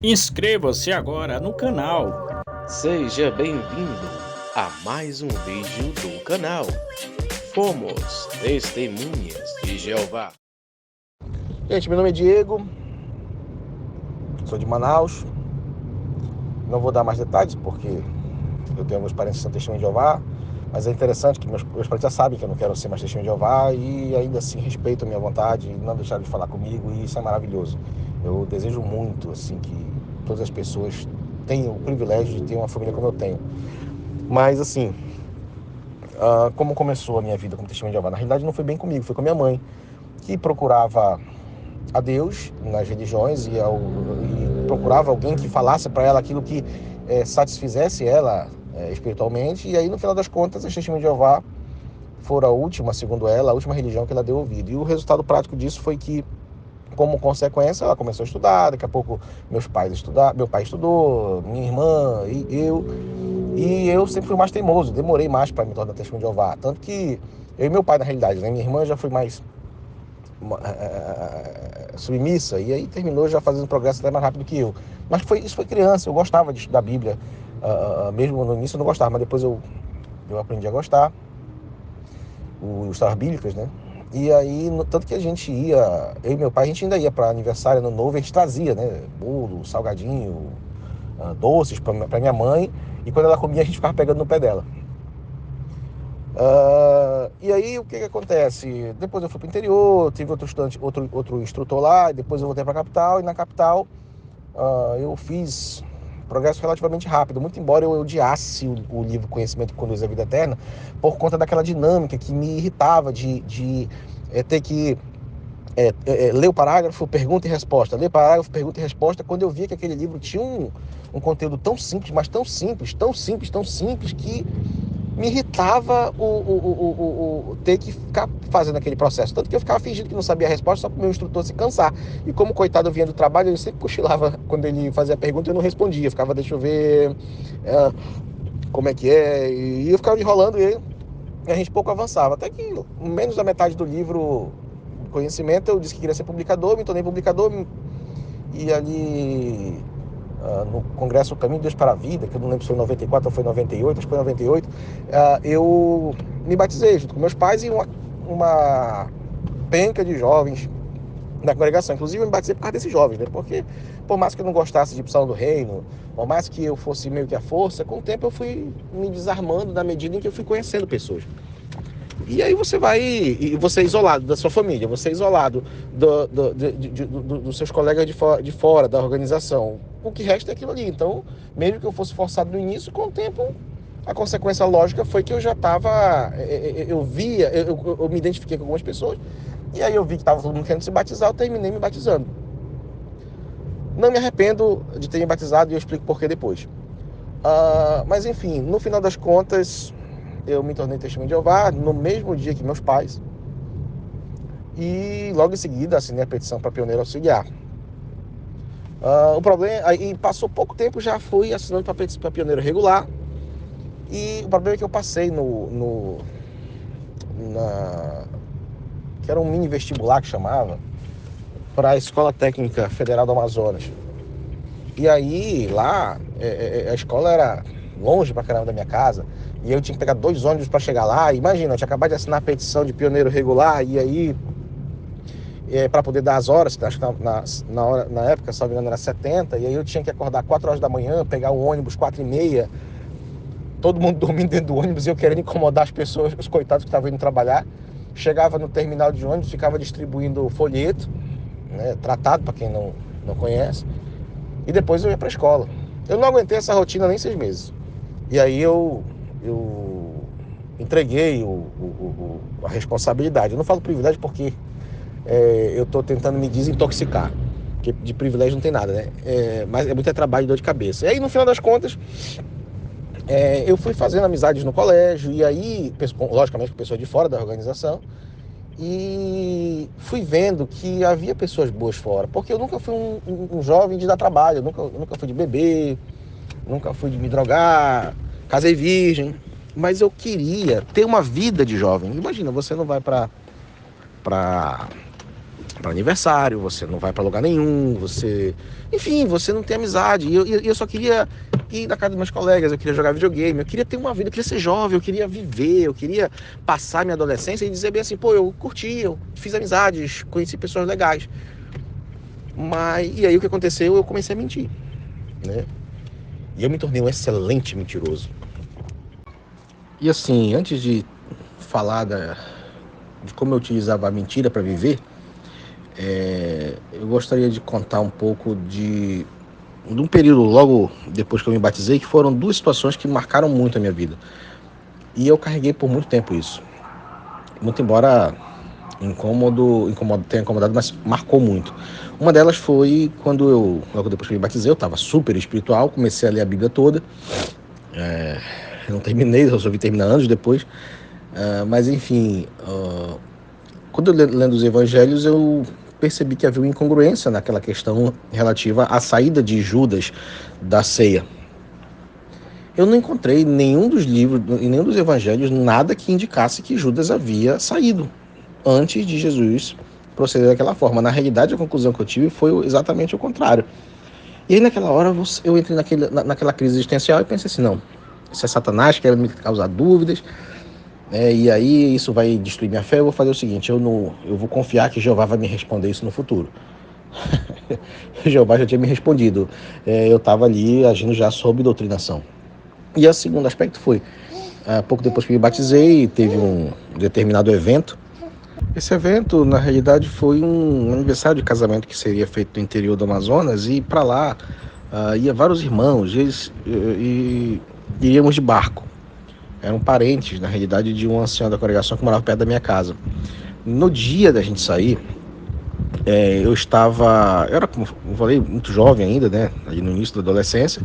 Inscreva-se agora no canal. Seja bem-vindo a mais um vídeo do canal. Fomos Testemunhas de Jeová. Gente, meu nome é Diego, sou de Manaus. Não vou dar mais detalhes porque eu tenho alguns parentes que são testemunhas de Jeová, mas é interessante que meus parentes já sabem que eu não quero ser mais testemunha de Jeová e ainda assim respeitam a minha vontade e não deixaram de falar comigo, e isso é maravilhoso. Eu desejo muito assim que todas as pessoas tenham o privilégio de ter uma família como eu tenho. Mas assim, como começou a minha vida como testemunha de Jeová? Na realidade não foi bem comigo, foi com a minha mãe, que procurava a Deus nas religiões e procurava alguém que falasse para ela aquilo que satisfizesse ela espiritualmente. E aí, no final das contas, as Testemunhas de Jeová foram a última, segundo ela, a última religião que ela deu ouvido. E o resultado prático disso foi que, como consequência, ela começou a estudar. Daqui a pouco meu pai estudou, minha irmã e eu sempre fui mais teimoso, demorei mais para me tornar testemunho de Jeová. Tanto que eu e meu pai, na realidade, né? Minha irmã já foi mais submissa, e aí terminou já fazendo progresso até mais rápido que eu. Mas isso foi criança, eu gostava de estudar a Bíblia, mesmo no início eu não gostava, mas depois eu aprendi a gostar, os histórias bíblicas, né? E aí, tanto que a gente ia, eu e meu pai, a gente ainda ia para aniversário, ano novo, a gente trazia, né? Bolo, salgadinho, doces para minha mãe, e quando ela comia a gente ficava pegando no pé dela. E aí o que acontece? Depois eu fui para o interior, tive outro estudante, outro instrutor lá, e depois eu voltei para a capital, e na capital eu fiz progresso relativamente rápido, muito embora eu odiasse o livro Conhecimento que Conduz à Vida Eterna, por conta daquela dinâmica que me irritava de ter que ler o parágrafo, pergunta e resposta, ler parágrafo, pergunta e resposta, quando eu via que aquele livro tinha um conteúdo tão simples, mas tão simples, tão simples, tão simples, que me irritava o ter que ficar fazendo aquele processo. Tanto que eu ficava fingindo que não sabia a resposta só para o meu instrutor se cansar. E como, coitado, eu vinha do trabalho, ele sempre cochilava quando ele fazia a pergunta e eu não respondia. Eu ficava, deixa eu ver como é que é. E eu ficava enrolando ele e a gente pouco avançava. Até que menos da metade do livro Conhecimento eu disse que queria ser publicador, me tornei publicador. E ali no Congresso O Caminho de Deus para a Vida, que eu não lembro se foi em 94 ou foi em 98, acho que foi em 98, eu me batizei junto com meus pais e uma penca de jovens da congregação. Inclusive eu me batizei por causa desses jovens, né? Porque por mais que eu não gostasse de Psalmo do Reino, por mais que eu fosse meio que à força, com o tempo eu fui me desarmando na medida em que eu fui conhecendo pessoas. E aí você é isolado da sua família, você é isolado dos seus colegas de fora da organização. O que resta é aquilo ali. Então, mesmo que eu fosse forçado no início, com o tempo, a consequência lógica foi que eu já estava, eu me identifiquei com algumas pessoas, e aí eu vi que estava todo mundo querendo se batizar, eu terminei me batizando. Não me arrependo de ter me batizado e eu explico por que depois. Mas enfim, no final das contas, eu me tornei testemunho de Jeová no mesmo dia que meus pais. E logo em seguida assinei a petição para pioneiro auxiliar. O problema, aí passou pouco tempo, já fui assinando para pioneiro regular. E o problema é que eu passei que era um mini vestibular que chamava, para a Escola Técnica Federal do Amazonas. E aí lá a escola era longe pra caramba da minha casa, e eu tinha que pegar 2 ônibus para chegar lá. Imagina, eu tinha acabado de assinar a petição de pioneiro regular, e aí para poder dar as horas, acho que na época, se não me engano, era 70, e aí eu tinha que acordar 4 horas da manhã, pegar o ônibus 4h30, todo mundo dormindo dentro do ônibus e eu querendo incomodar as pessoas, os coitados que estavam indo trabalhar. Chegava no terminal de ônibus, ficava distribuindo folheto, né, tratado, para quem não conhece, e depois eu ia para a escola. Eu não aguentei essa rotina nem 6 meses. E aí eu entreguei a responsabilidade. Eu não falo privilégio porque eu estou tentando me desintoxicar, porque de privilégio não tem nada, né? Mas é muito trabalho e dor de cabeça. E aí, no final das contas, eu fui fazendo amizades no colégio, e aí, logicamente, com pessoas de fora da organização, e fui vendo que havia pessoas boas fora, porque eu nunca fui um jovem de dar trabalho, eu nunca fui de beber, nunca fui de me drogar, casei virgem, mas eu queria ter uma vida de jovem. Imagina, você não vai para para aniversário, você não vai para lugar nenhum, enfim, você não tem amizade. E eu só queria ir na casa dos meus colegas, eu queria jogar videogame, eu queria ter uma vida, eu queria ser jovem, eu queria viver, eu queria passar minha adolescência e dizer bem assim, pô, eu curti, eu fiz amizades, conheci pessoas legais. E aí o que aconteceu? Eu comecei a mentir, né? E eu me tornei um excelente mentiroso. E assim, antes de falar de como eu utilizava a mentira para viver, eu gostaria de contar um pouco de um período logo depois que eu me batizei, que foram duas situações que marcaram muito a minha vida. E eu carreguei por muito tempo isso. Muito embora tenha incomodado, mas marcou muito. Uma delas foi quando logo depois que eu me batizei, eu estava super espiritual, comecei a ler a Bíblia toda. Eu não terminei, eu resolvi terminar anos depois. Mas enfim, quando eu lendo os evangelhos, eu percebi que havia uma incongruência naquela questão relativa à saída de Judas da ceia. Eu não encontrei em nenhum dos livros, em nenhum dos evangelhos, nada que indicasse que Judas havia saído antes de Jesus proceder daquela forma. Na realidade, a conclusão que eu tive foi exatamente o contrário. E aí, naquela hora, eu entrei naquela crise existencial e pensei assim, não, isso é Satanás, quer me causar dúvidas, e aí isso vai destruir minha fé. Eu vou fazer o seguinte, eu vou confiar que Jeová vai me responder isso no futuro. Jeová já tinha me respondido. Eu estava ali agindo já sob doutrinação. E o segundo aspecto foi, pouco depois que me batizei, teve um determinado evento. Esse evento, na realidade, foi um aniversário de casamento que seria feito no interior do Amazonas, e para lá ia vários irmãos, e iríamos de barco. Eram parentes, na realidade, de um ancião da congregação que morava perto da minha casa. No dia da gente sair, eu era, como eu falei, muito jovem ainda, né, ali no início da adolescência,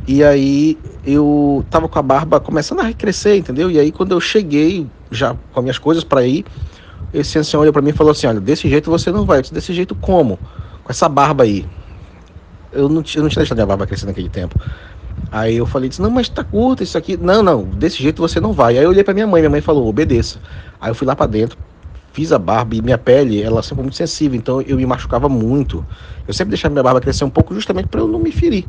e aí eu tava com a barba começando a crescer, entendeu? E aí quando eu cheguei, já com as minhas coisas para ir, esse ancião olhou para mim e falou assim, olha, desse jeito você não vai. Eu disse, desse jeito como? Com essa barba aí. Eu não tinha deixado minha barba crescer naquele tempo. Aí eu falei, não, mas tá curta isso aqui. Não, desse jeito você não vai. Aí eu olhei pra minha mãe falou, obedeça. Aí eu fui lá pra dentro, fiz a barba, e minha pele, ela sempre foi muito sensível, então eu me machucava muito. Eu sempre deixava minha barba crescer um pouco justamente para eu não me ferir.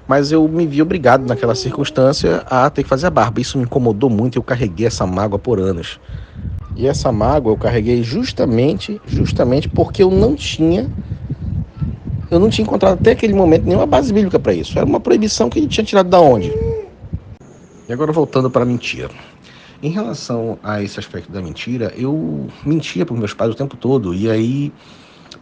Mas eu me vi obrigado naquela circunstância a ter que fazer a barba. Isso me incomodou muito e eu carreguei essa mágoa por anos. E essa mágoa eu carreguei justamente porque eu não tinha encontrado até aquele momento nenhuma base bíblica para isso. Era uma proibição que ele tinha tirado da onde? E agora voltando para a mentira. Em relação a esse aspecto da mentira, eu mentia para os meus pais o tempo todo. E aí,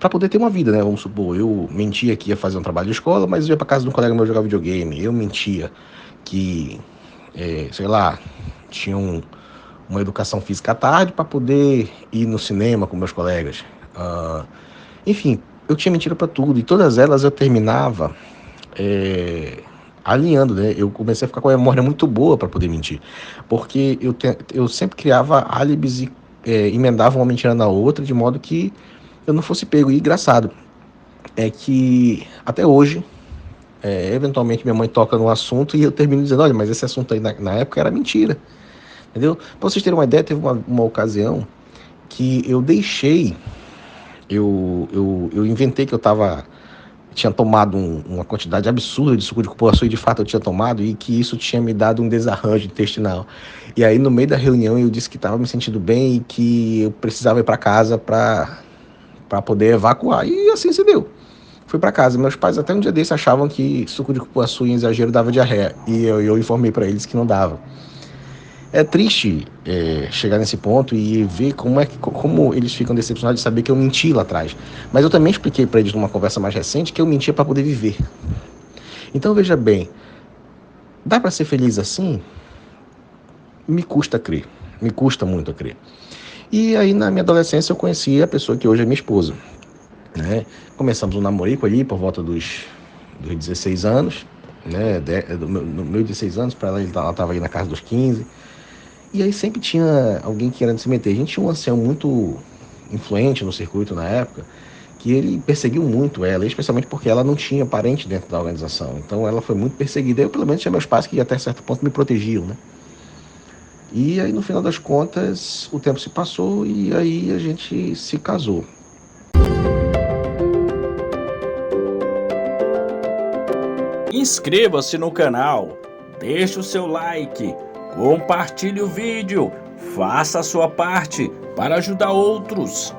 para poder ter uma vida, né? Vamos supor, eu mentia que ia fazer um trabalho de escola, mas eu ia para casa de um colega meu jogar videogame. Eu mentia que, tinha uma educação física à tarde para poder ir no cinema com meus colegas. Enfim, eu tinha mentira para tudo, e todas elas eu terminava alinhando, né? Eu comecei a ficar com a memória muito boa para poder mentir, porque eu sempre criava álibis e emendava uma mentira na outra, de modo que eu não fosse pego. E engraçado é que até hoje, eventualmente minha mãe toca no assunto e eu termino dizendo, olha, mas esse assunto aí na época era mentira. Entendeu? Para vocês terem uma ideia, teve uma ocasião que eu deixei, eu inventei que tinha tomado uma quantidade absurda de suco de cupuaçu, e de fato eu tinha tomado, e que isso tinha me dado um desarranjo intestinal. E aí no meio da reunião eu disse que estava me sentindo bem e que eu precisava ir para casa para poder evacuar, e assim se deu. Fui para casa. Meus pais até um dia desse achavam que suco de cupuaçu em exagero dava diarreia, e eu informei para eles que não dava. É triste chegar nesse ponto e ver como eles ficam decepcionados de saber que eu menti lá atrás. Mas eu também expliquei para eles numa conversa mais recente que eu mentia para poder viver. Então veja bem, dá para ser feliz assim? Me custa crer, me custa muito a crer. E aí na minha adolescência eu conheci a pessoa que hoje é minha esposa, né? Começamos um namorico ali por volta dos 16 anos, né? No meu 16 anos, para ela estava aí na casa dos 15. E aí sempre tinha alguém querendo se meter. A gente tinha um ancião muito influente no circuito na época, que ele perseguiu muito ela, especialmente porque ela não tinha parente dentro da organização. Então ela foi muito perseguida. Eu, pelo menos, tinha meus pais que até certo ponto me protegiam, né? E aí, no final das contas, o tempo se passou e aí a gente se casou. Inscreva-se no canal, deixe o seu like, compartilhe o vídeo, faça a sua parte para ajudar outros.